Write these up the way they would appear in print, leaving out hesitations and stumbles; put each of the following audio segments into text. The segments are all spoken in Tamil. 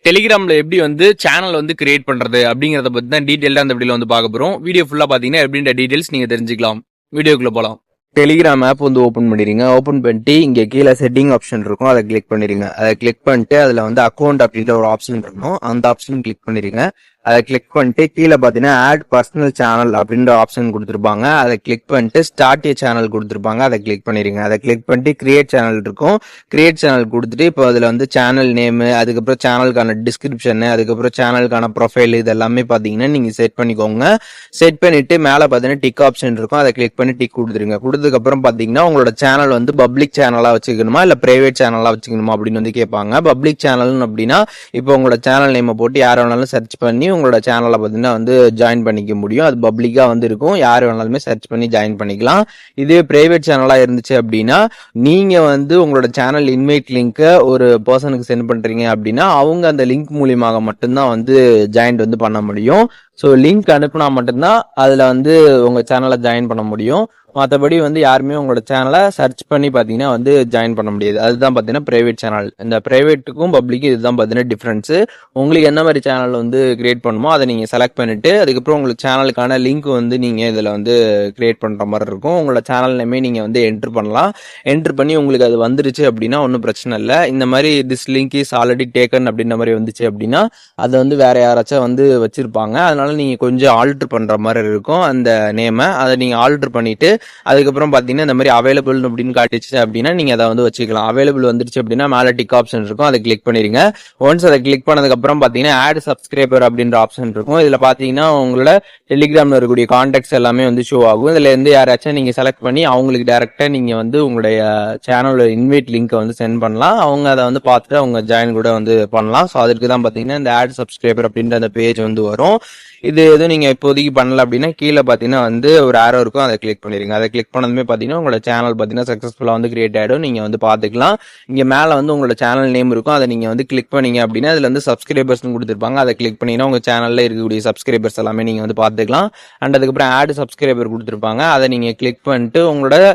டெலிகிராம்ல எப்படி வந்து சேனல் வந்து கிரியேட் பண்றது அப்படிங்கறத பத்தி தான் டீடைலா அந்த வீடியோல வந்து பார்க்க போறோம். வீடியோ ஃபுல்லா பாத்தீங்கன்னா எப்படின்ற டீடைல்ஸ் நீங்க தெரிஞ்சுக்கலாம். வீடியோக்குள்ள போலாம். டெலிகிராம் ஆப் வந்து ஓப்பன் பண்ணிடுங்க. ஓப்பன் பண்ணிட்டு இங்க கீழே செட்டிங் ஆப்ஷன் இருக்கும், அதை கிளிக் பண்ணிடுங்க. அதை கிளிக் பண்ணிட்டு அதுல வந்து அக்கௌண்ட் அப்படின்ற ஒரு ஆப்ஷன் இருக்கும், அந்த ஆப்ஷன் கிளிக் பண்ணிடுங்க. அதை கிளிக் பண்ணிட்டு கீழே பார்த்தீங்கன்னா ஆட் பர்சனல் சேனல் அப்படின்ற ஆப்ஷன் கொடுத்துருப்பாங்க. அதை கிளிக் பண்ணிட்டு ஸ்டார்ட் ஏ சேனல் கொடுத்துருப்பாங்க, அதை கிளிக் பண்ணிடுங்க. அதை கிளிக் பண்ணிட்டு கிரியேட் சேனல் இருக்கும், கிரியேட் சேனல் கொடுத்துட்டு இப்போ அதில் வந்து சேனல் நேமு, அதுக்கப்புறம் சேனலுக்கான டிஸ்கிரிப்ஷனு, அதுக்கப்புறம் சேனலுக்கான ப்ரொஃபைல் இது எல்லாமே பார்த்தீங்கன்னா நீங்கள் செட் பண்ணிக்கோங்க. செட் பண்ணிட்டு மேலே பார்த்தீங்கன்னா டிக் ஆப்ஷன் இருக்கும், அதை கிளிக் பண்ணி டிக் கொடுத்துருங்க. கொடுத்ததுக்கப்புறம் பார்த்தீங்கன்னா உங்களோட சேனல் வந்து பப்ளிக் சேனலாக வச்சுக்கணுமா இல்லை பிரைவேட் சேனலாக வச்சுக்கணுமா அப்படின்னு வந்து கேட்பாங்க. பப்ளிக் சேனல் அப்படின்னா இப்போ உங்களோட சேனல் நேமை போட்டு யார் வேணாலும் சர்ச் பண்ணி உங்களோட சேனலை பார்த்தீங்கன்னா வந்து ஜாயின் பண்ணிக்க முடியும். அது பப்ளிக்கா வந்து இருக்கும், யார் வேணாலுமே சர்ச் பண்ணி ஜாயின் பண்ணிக்கலாம். இதே பிரைவேட் சேனலா இருந்துச்சு அப்படின்னா நீங்க வந்து உங்களோட சேனல் இன்வைட் லிங்கை ஒரு பர்சனுக்கு சென்ட் பண்றீங்க அப்படின்னா அவங்க அந்த லிங்க் மூலியமாக மட்டும்தான் வந்து ஜாயின் வந்து பண்ண முடியும். ஸோ லிங்க் அனுப்புனா மட்டும்தான் அதுல வந்து உங்க சேனலை ஜாயின் பண்ண முடியும். மற்றபடி வந்து யாருமே உங்களோட சேனலை சர்ச் பண்ணி பார்த்தீங்கன்னா வந்து ஜாயின் பண்ண முடியாது. அதுதான் பார்த்தீங்கன்னா பிரைவேட் சேனல். இந்த பிரைவேட்டுக்கும் பப்ளிக்கும் இதுதான் பார்த்தீங்கன்னா டிஃப்ரென்ஸ். உங்களுக்கு என்ன மாதிரி சேனல் வந்து கிரியேட் பண்ணுமோ அதை நீங்கள் செலக்ட் பண்ணிட்டு அதுக்கப்புறம் உங்களுக்கு சேனலுக்கான லிங்க் வந்து நீங்கள் இதில் வந்து கிரியேட் பண்ணுற மாதிரி இருக்கும். உங்களோட சேனல் நேமே நீங்கள் வந்து என்ட்ரு பண்ணலாம். என்ட்ரு பண்ணி உங்களுக்கு அது வந்துருச்சு அப்படின்னா ஒன்றும் பிரச்சனை இல்லை. இந்த மாதிரி this link is already taken அப்படின்ற மாதிரி வந்துச்சு அப்படின்னா அதை வந்து வேற யாராச்சும் வந்து வச்சிருப்பாங்க. அதனால நீங்கள் கொஞ்சம் ஆல்ட்ரு பண்ணுற மாதிரி இருக்கும் அந்த நேமை. அதை நீங்கள் ஆல்ட்ரு பண்ணிட்டு அதுக்கப்புறம் பார்த்தீங்கன்னா இந்த மாதிரி அவைலபிள் அப்படின்னு காட்டுச்சு அப்படின்னா நீங்கள் அதை வந்து வச்சுக்கலாம். அவைலபிள் வந்துருச்சு அப்படின்னா மேலே டிக் ஆப்ஷன் இருக்கும், அதை கிளிக் பண்ணிடுங்க. ஒன்ஸ் அதை கிளிக் பண்ணதுக்கப்புறம் பார்த்தீங்கன்னா ஆட் சப்ஸ்கிரைபர் அப்படின்ற ஆப்ஷன் இருக்கும். இதில் பார்த்தீங்கன்னா உங்களோட டெலிகிராமில் இருக்கக்கூடிய கான்டாக்ட்ஸ் எல்லாமே வந்து ஷோ ஆகும். இதில் இருந்து யாராச்சும் நீங்கள் செலக்ட் பண்ணி அவங்களுக்கு டேரெக்டாக நீங்கள் வந்து உங்களுடைய சேனலோட இன்வைட் லிங்கை வந்து சென்ட் பண்ணலாம். அவங்க அதை வந்து பார்த்துட்டு அவங்க ஜாயின் கூட வந்து பண்ணலாம். ஸோ அதுக்கு தான் பார்த்தீங்கன்னா இந்த ஆட் சப்ஸ்கிரைபர் அப்படின்ற அந்த பேஜ் வந்து வரும். இது எதுவும் நீங்கள் இப்போதைக்கு பண்ணல அப்படின்னா கீழே பார்த்தீங்கன்னா வந்து ஒரு ஆரோ இருக்கும், அதை கிளிக் பண்ணிடுங்க. அதை கிளிக் பண்ணதுமே பார்த்தீங்கன்னா உங்களோட சேனல் பார்த்தீங்கன்னா சக்ஸஸ்ஃபுல்லாக வந்து கிரியேட் ஆகிடும். நீங்கள் வந்து பார்த்துக்கலாம். இங்கே மேலே வந்து உங்களோட சேனல் நேம் இருக்கும், அதை நீங்கள் வந்து கிளிக் பண்ணீங்க அப்படின்னா அதில் வந்து சப்ஸ்கிரைபர்ஸ்னு கொடுத்துருப்பாங்க. அதை கிளிக் பண்ணிங்கன்னா உங்கள் சேனலில் இருக்கக்கூடிய சப்ஸ்கிரைபர்ஸ் எல்லாமே நீங்கள் வந்து பார்த்துக்கலாம். அண்ட் அதுக்கப்புறம் ஆட் சப்ஸ்கிரைபர் கொடுத்துருப்பாங்க, அதை நீங்கள் கிளிக் பண்ணிட்டு உங்களோட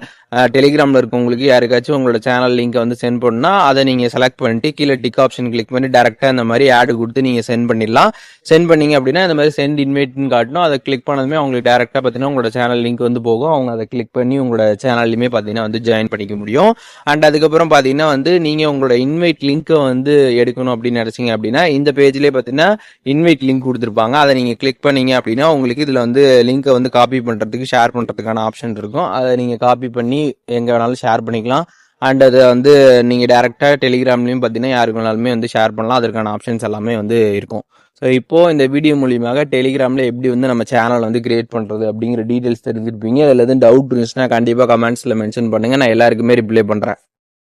டெலிகிராமில் இருக்கவங்களுக்கு யாருக்காச்சும் உங்களோட சேனல் லிங்கை வந்து சென்ட் பண்ணால் அதை நீங்கள் செலக்ட் பண்ணிட்டு கீழே டிக் ஆப்ஷன் கிளிக் பண்ணி டேரெக்டாக இந்த மாதிரி ஆடு கொடுத்து நீங்கள் சென்ட் பண்ணிடலாம். சென்ட் பண்ணீங்க அப்படின்னா இந்த மாதிரி சென்ட் இன்வைட்னு காட்டணும். அதை கிளிக் பண்ணதுமே அவங்களுக்கு டேரெக்டாக பார்த்தீங்கன்னா உங்களோட சேனல் லிங்க் வந்து போகும். அவங்க அதை கிளிக் பண்ணி உங்களோட சேனல்லையுமே பார்த்தீங்கன்னா வந்து ஜாயின் பண்ணிக்க முடியும். அண்ட் அதுக்கப்புறம் பார்த்தீங்கன்னா வந்து நீங்கள் உங்களோட இன்வைட் லிங்க்கை வந்து எடுக்கணும் அப்படின்னு நினச்சிங்க அப்படின்னா இந்த பேஜ்லேயே பார்த்தீங்கன்னா இன்வைட் லிங்க் கொடுத்துருப்பாங்க. அதை நீங்கள் கிளிக் பண்ணீங்க அப்படின்னா உங்களுக்கு இதில் வந்து லிங்கை வந்து காப்பி பண்ணுறதுக்கு ஷேர் பண்ணுறதுக்கான ஆப்ஷன் இருக்கும். அதை நீங்கள் காப்பி பண்ணி எங்கே வேணாலும் ஷேர் பண்ணிக்கலாம். அண்ட் அதை வந்து நீங்கள் டேரெக்டாக டெலிகிராம்லையும் பார்த்தீங்கன்னா யாருக்கு வேணாலுமே வந்து ஷேர் பண்ணலாம். அதற்கான ஆப்ஷன்ஸ் எல்லாமே வந்து இருக்கும். ஸோ இப்போது இந்த வீடியோ மூலியமாக டெலிகிராமில் எப்படி வந்து நம்ம சேனல் வந்து கிரியேட் பண்ணுறது அப்படிங்கிற டீட்டெயில்ஸ் தெரிஞ்சிருப்பீங்க. அதில் எதுவும் டவுட் இருந்துச்சுன்னா கண்டிப்பாக கமெண்ட்ஸில் மென்ஷன் பண்ணுங்கள், நான் எல்லாருக்குமே ரிப்ளை பண்ணுறேன்.